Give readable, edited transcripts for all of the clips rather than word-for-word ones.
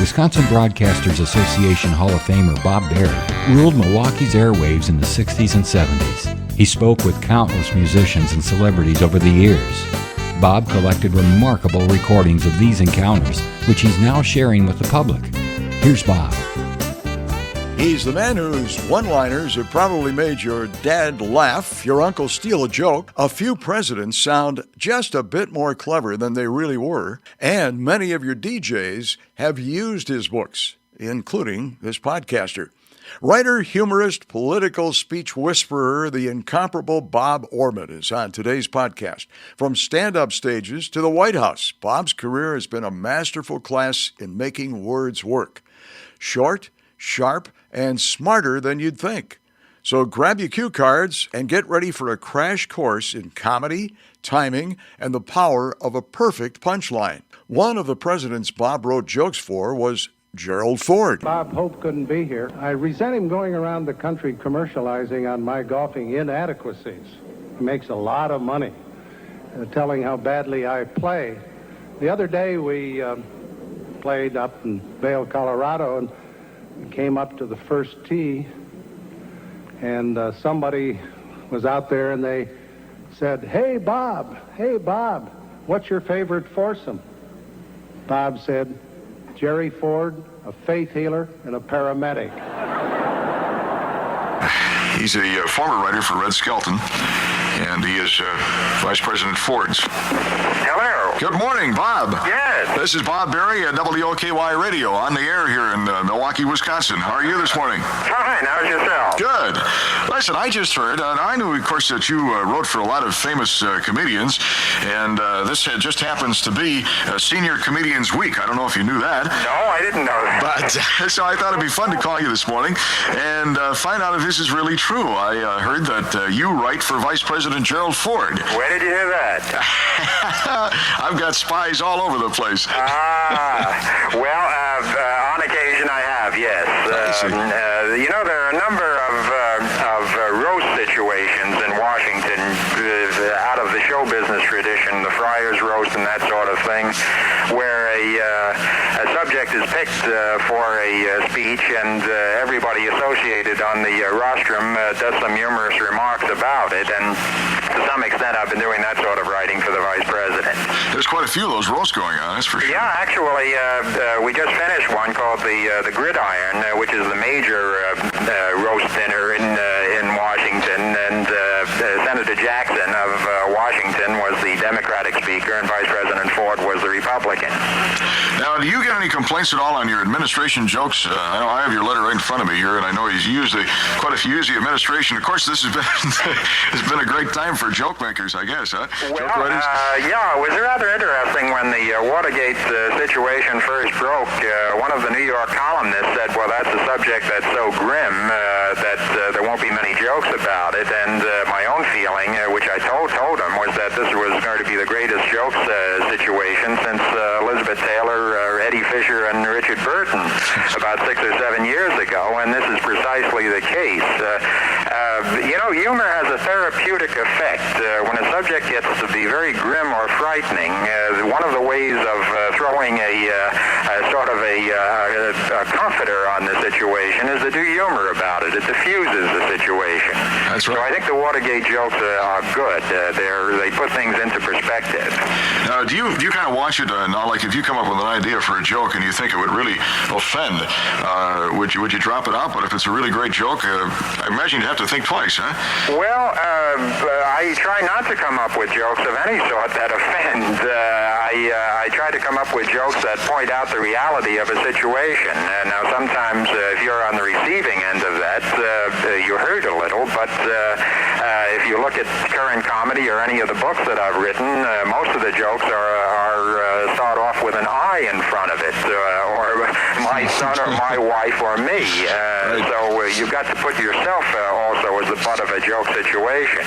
Wisconsin Broadcasters Association Hall of Famer Bob Berry ruled Milwaukee's airwaves in the 60s and 70s. He spoke with countless musicians and celebrities over the years. Bob collected remarkable recordings of these encounters, which he's now sharing with the public. Here's Bob. He's the man whose one-liners have probably made your dad laugh, your uncle steal a joke. A few presidents sound just a bit more clever than they really were, and many of your DJs have used his books, including this podcaster. Writer, humorist, political speech whisperer, the incomparable Bob Orben is on today's podcast. From stand-up stages to the White House, Bob's career has been a masterful class in making words work. Short, sharp, and smarter than you'd think. So grab your cue cards and get ready for a crash course in comedy, timing, and the power of a perfect punchline. One of the presidents Bob wrote jokes for was Gerald Ford. Bob Hope couldn't be here. I resent him going around the country commercializing on my golfing inadequacies. He makes a lot of money telling how badly I play. The other day we played up in Vail, Colorado, and came up to the first tee, and somebody was out there and they said, hey Bob, what's your favorite foursome? Bob said, Jerry Ford, a faith healer, and a paramedic. He's a former writer for Red Skelton, and he is Vice President Ford's. Hello. Good morning, Bob. Yes. This is Bob Berry at WOKY Radio on the air here in Milwaukee, Wisconsin. How are you this morning? Fine. How's yourself? Good. Listen, I just heard, and I knew, of course, that you wrote for a lot of famous comedians, and this just happens to be Senior Comedians Week. I don't know if you knew that. No, I didn't know that. But so I thought it'd be fun to call you this morning and find out if this is really true. I heard that you write for Vice President Gerald Ford. Where did you hear that? I've got spies all over the place. Well, on occasion I have, yes. There are a number of roast situations in Washington out of the show business tradition, the Friars roast and that sort of thing, where a subject is picked for a speech, and everybody associated on the rostrum does some humorous remarks about it, and to some extent I've been doing that sort of writing for the Vice President. There's quite a few of those roasts going on, that's for sure. Yeah, actually, we just finished one called the Gridiron, which is the major roast dinner in Washington, and Senator Jackson of Washington was the Democratic speaker, and Vice President Ford was the Republican. Now, do you get any complaints at all on your administration jokes? I know I have your letter right in front of me here, and I know he's used quite a few use the administration. Of course, this has been a great time for joke makers, I guess, huh? Well, joke writers? Yeah, it was rather interesting when the Watergate situation first broke. One of the New York columnists said, well, that's a subject that's so grim that there won't be many jokes about it. And my own feeling, which I told him, was that this was going to be the greatest jokes situation since Elizabeth Taylor, Eddie Fisher, and Richard Burton about 6 or 7 years ago, and this is precisely the case. Humor has a therapeutic effect. When a subject gets to be very grim or frightening, one of the ways of throwing a sort of a comforter on the situation is to do humor about it. It diffuses the situation. That's right. So I think the Watergate jokes are good. They put things into perspective. Now, do you kind of watch it now? Like, if you come up with an idea for a joke and you think it would really offend, would you drop it out? But if it's a really great joke, I imagine you'd have to think twice, huh? Well, I try not to come up with jokes of any sort that offend. I try to come up with jokes that point out the reality of a situation. Now, sometimes if you're on the receiving end of that, you hurt a little, but if you look at current comedy or any of the books that I've written, most of the jokes are start off with an I in front of it, or my son or my wife or me. So you've got to put yourself also as the butt of a joke situation.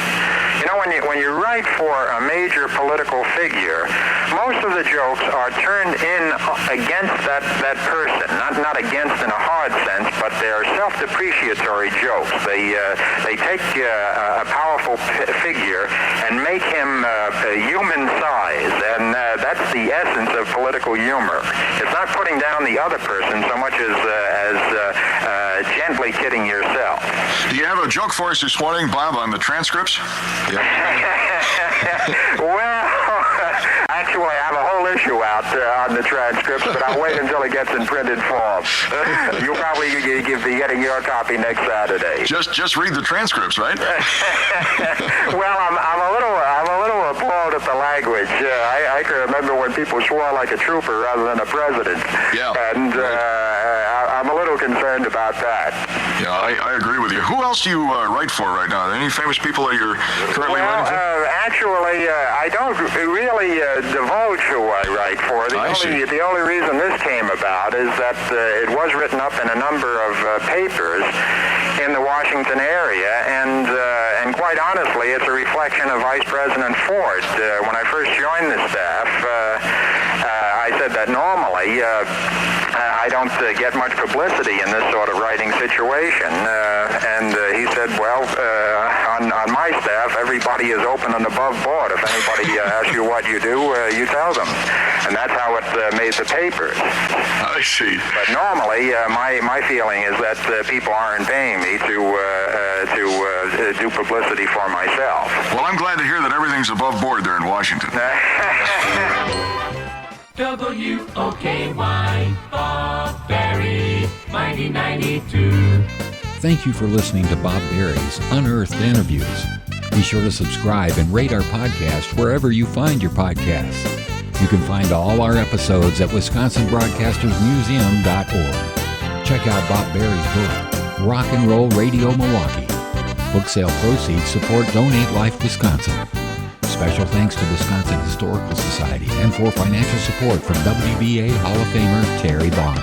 You know, when you write for a major political figure, most of the jokes are turned in against that person, not against in a hard sense, but they're self-depreciatory jokes. They take a powerful figure and make him human size, and that's the the essence of political humor. It's not putting down the other person so much as gently kidding yourself. Do you have a joke for us this morning, Bob, on the transcripts? Well, actually, I have a whole issue out on the transcripts, but I'll wait until it gets in printed form. You'll probably be getting your copy next Saturday. Just read the transcripts, right? Well, I'm a little appalled at the language. I can remember when people swore like a trooper rather than a president. Yeah. And I'm a little concerned about that. Yeah, I agree with you. Who else do you write for right now? Any famous people that you're currently writing for? Actually, I don't really divulge who I write for. The only reason this came about is that it was written up in a number of papers in the Washington area, and quite honestly, it's a reflection of Vice President Ford. When I first joined the staff, I said that normally I don't get much publicity in this sort of writing situation, and he said, well, on my staff, everybody is open and above board. If anybody asks you what you do, you tell them, and that's how it made the papers. I see. But normally, my feeling is that people aren't paying me to do publicity for myself. Well, I'm glad to hear that everything's above board there in Washington. WOKY, Bob Berry, 1992. Thank you for listening to Bob Berry's Unearthed Interviews. Be sure to subscribe and rate our podcast wherever you find your podcasts. You can find all our episodes at WisconsinBroadcastersMuseum.org. Check out Bob Berry's book, Rock and Roll Radio Milwaukee. Book sale proceeds support Donate Life Wisconsin. Special thanks to Wisconsin Historical Society and for financial support from WBA Hall of Famer Terry Bond.